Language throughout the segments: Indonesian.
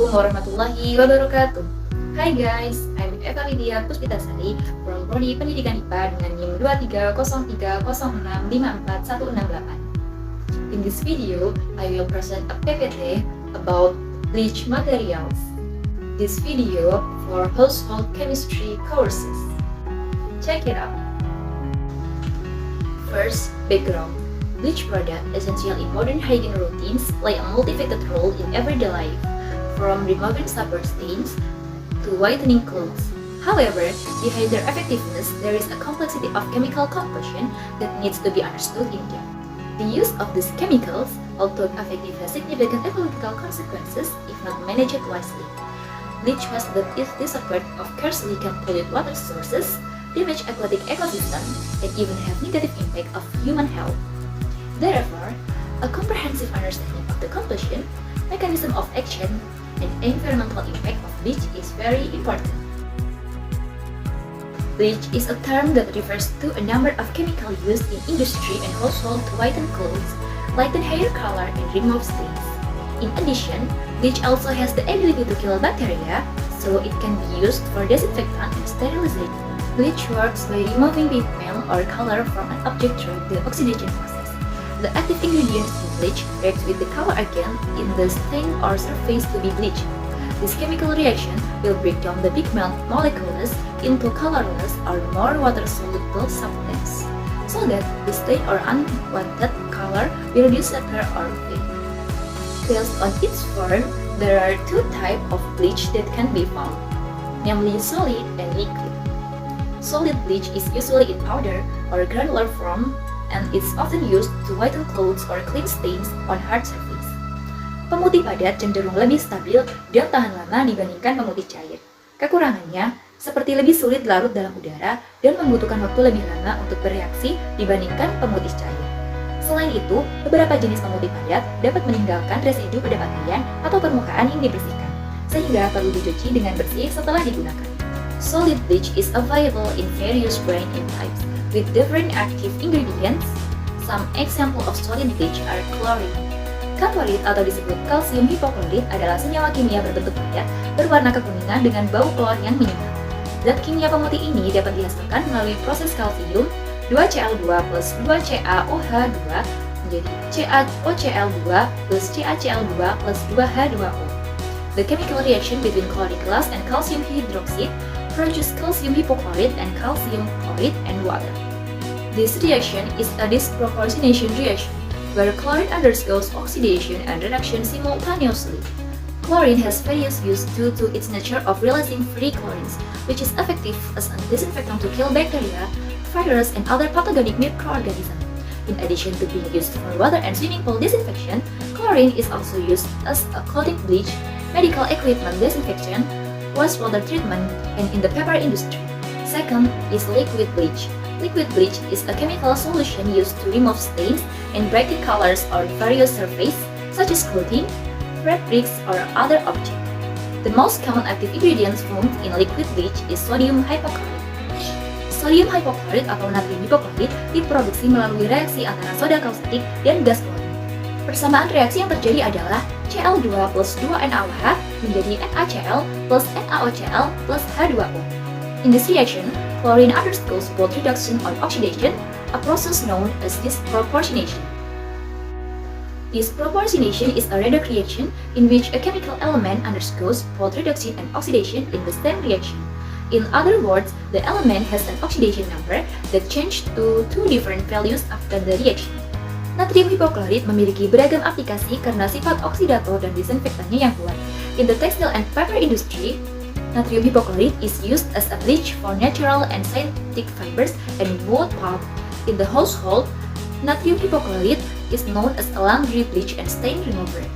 Assalamualaikum warahmatullahi wabarakatuh. Hai guys, I'm Eva Lydia Puspitasari from Prodi Pendidikan IPA dengan NIM 230306541668. In this video, I will present a PPT about bleach materials. This video for household chemistry courses. Check it out. First, background. Bleach product essential in modern hygiene routines play a multifaceted role in everyday life, from removing stubborn stains to whitening clothes. However, behind their effectiveness, there is a complexity of chemical composition that needs to be understood in depth. The use of these chemicals, although effective, has significant ecological consequences if not managed wisely. Bleach waste that is disappeared of carelessly can pollute water sources, damage aquatic ecosystems, and even have negative impact of human health. Therefore, a comprehensive understanding of the composition, mechanism of action, and environmental impact of bleach is very important. Bleach is a term that refers to a number of chemicals used in industry and household to whiten clothes, lighten hair color, and remove stains. In addition, bleach also has the ability to kill bacteria, so it can be used for disinfectant and sterilization. Bleach works by removing pigment or color from an object through the oxidation process. The active ingredients in bleach react with the color agent in the stain or surface to be bleached. This chemical reaction will break down the pigment molecules into colorless or more water-soluble substance, so that the stain or unwanted color will disappear or fade. Based on its form, there are two types of bleach that can be found, namely solid and liquid. Solid bleach is usually in powder or granular form, and it's often used to whiten clothes or clean stains on hard surface. Pemutih padat cenderung lebih stabil dan tahan lama dibandingkan pemutih cair. Kekurangannya, seperti lebih sulit larut dalam udara dan membutuhkan waktu lebih lama untuk bereaksi dibandingkan pemutih cair. Selain itu, beberapa jenis pemutih padat dapat meninggalkan residu pada pakaian atau permukaan yang dibersihkan, sehingga perlu dicuci dengan bersih setelah digunakan. Solid bleach is available in various brands and types, with different active ingredients. Some example of solid bleach are chlorine. Chloride atau disebut kalsium hipoklorit adalah senyawa kimia berbentuk padat berwarna kekuningan dengan bau klor yang menyengat. Zat kimia pemutih ini dapat dihasilkan melalui proses kalsium 2Cl2 plus 2CaOH2 menjadi CaOCl2 plus CaCl2 plus 2H2O. The chemical reaction between chloride glass and calcium hydroxide produce calcium hypochlorite and calcium chloride and water. This reaction is a disproportionation reaction, where chlorine undergoes oxidation and reduction simultaneously. Chlorine has various uses due to its nature of releasing free chlorines, which is effective as a disinfectant to kill bacteria, virus, and other pathogenic microorganisms. In addition to being used for water and swimming pool disinfection, chlorine is also used as a clothing bleach, medical equipment disinfection, wastewater treatment, and in the paper industry. Second is liquid bleach. Liquid bleach is a chemical solution used to remove stains and bright colors on various surfaces, such as clothing, fabrics, or other objects. The most common active ingredients found in liquid bleach is sodium hypochlorite. Sodium hypochlorite atau natrium hipoklorit diproduksi melalui reaksi antara soda kaustik dan gas klorin. Persamaan reaksi yang terjadi adalah Cl2 plus 2NaOH menjadi NaCl plus NaOCl plus H2O. In this reaction, chlorine undergoes both reduction and oxidation, a process known as disproportionation. Disproportionation is a radical reaction in which a chemical element undergoes both reduction and oxidation in the same reaction. In other words, the element has an oxidation number that changes to two different values after the reaction. Natrium hipoklorit memiliki beragam aplikasi karena sifat oksidator dan disinfektannya yang kuat. In the textile and paper industry, natrium hipoklorit is used as a bleach for natural and synthetic fibers and wood pulp. In the household, natrium hipoklorit is known as a laundry bleach and stain remover.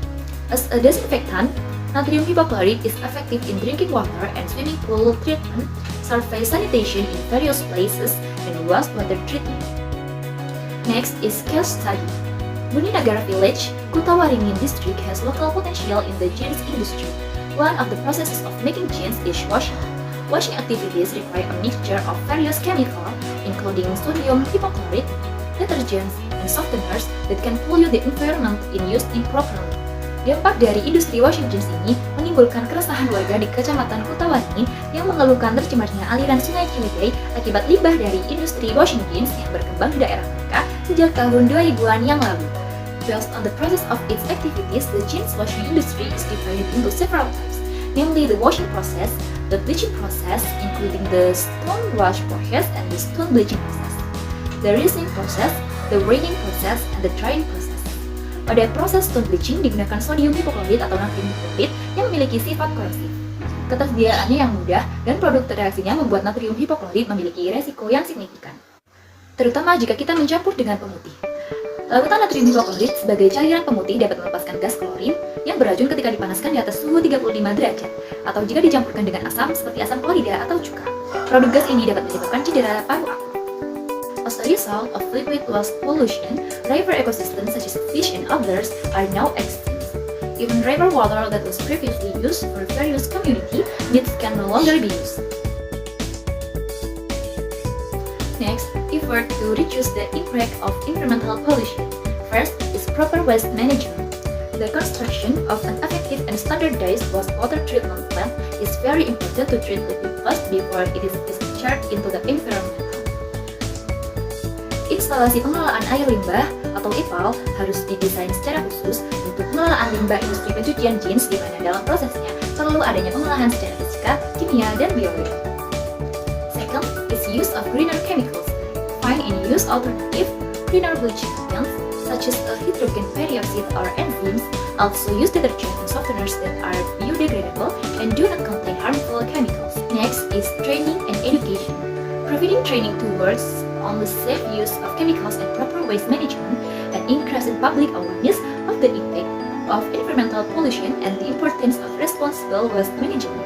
As a disinfectant, natrium hipoklorit is effective in drinking water and swimming pool treatment, surface sanitation in various places, and wastewater treatment. Next is case study. Buninagara Village, Kutawaringin District has local potential in the jeans industry. One of the processes of making jeans is washing. Washing activities require a mixture of various chemicals, including sodium hypochlorite, detergents, and softeners that can pollute the environment in used improperly. Dampak dari industri washing jeans ini menimbulkan keresahan warga di Kecamatan Kutawaringin yang mengeluhkan tercemarnya aliran Sungai Ciwidey akibat limbah dari industri washing jeans yang berkembang di daerah mereka sejak tahun 2000-an yang lalu. Based on the process of its activities, the jeans washing industry is divided into several types, namely the washing process, the bleaching process, including the stone wash process and the stone bleaching process, the rinsing process, the wringing process, and the drying process. Pada proses stone bleaching digunakan sodium hipoklorit atau natrium hipoklorit yang memiliki sifat korosif. Ketersediaannya yang mudah dan produk reaksinya membuat natrium hipoklorit memiliki resiko yang signifikan, terutama jika kita mencampur dengan pemutih. Larutan natrium hipoklorit sebagai cairan pemutih dapat melepaskan gas klorin yang beracun ketika dipanaskan di atas suhu 35 derajat atau jika dicampurkan dengan asam seperti asam klorida atau cuka. Produk gas ini dapat menyebabkan cedera paru akut. As a result of liquid loss pollution, river ecosystems such as fish and others are now extinct. Even river water that was previously used for various community needs can no longer be used. Next, effort to reduce the impact of environmental pollution. First is proper waste management. The construction of an effective and standardized wastewater treatment plant is very important to treat liquid waste before it is discharged into the environment. Instalasi pengelolaan air limbah atau IPAL harus didesain secara khusus untuk pengelolaan limbah industri pencucian jeans di mana dalam prosesnya perlu adanya pengolahan secara fisika, kimia, dan biologi. Second is use of greener chemicals. Find and use alternative greener bleaching agents such as hydrogen peroxide or enzymes. Also use detergent and softeners that are biodegradable and do not contain harmful chemicals. Next is training and education. Providing training towards on the safe use of chemicals and proper waste management, and increase in public awareness of the impact of environmental pollution and the importance of responsible waste management.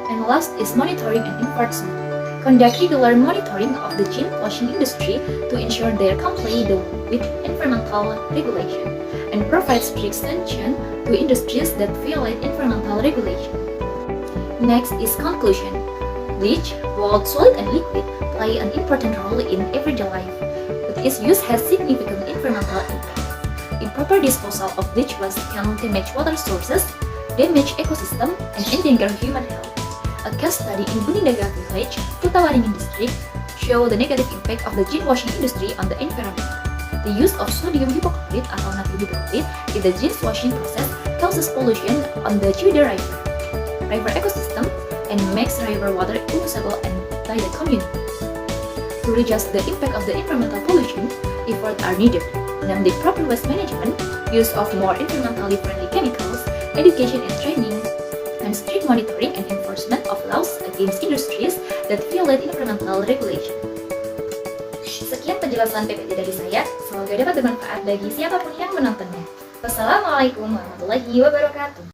And last is monitoring and enforcement. Conduct regular monitoring of the jeans washing industry to ensure they comply with environmental regulation, and provide strict sanction to industries that violate environmental regulation. Next is conclusion. Bleach, both solid and liquid, play an important role in everyday life, but its use has significant environmental impact. Improper disposal of bleach waste can damage water sources, damage ecosystem, and endanger human health. A case study in Bunindaga Village, Kutawaringin district, show the negative impact of the jeans washing industry on the environment. The use of sodium hypochlorite atau natrium hipochlorite in the jeans washing process causes pollution on the Ciwidey river ecosystem, and makes river water unusable and by the community. To reduce the impact of the environmental pollution, efforts are needed, namely proper waste management, use of more environmentally friendly chemicals, education and training, and strict monitoring and enforcement of laws against industries that violate environmental regulation. Sekian penjelasan PPT dari saya, semoga dapat bermanfaat bagi siapapun yang menontonnya. Wassalamualaikum warahmatullahi wabarakatuh.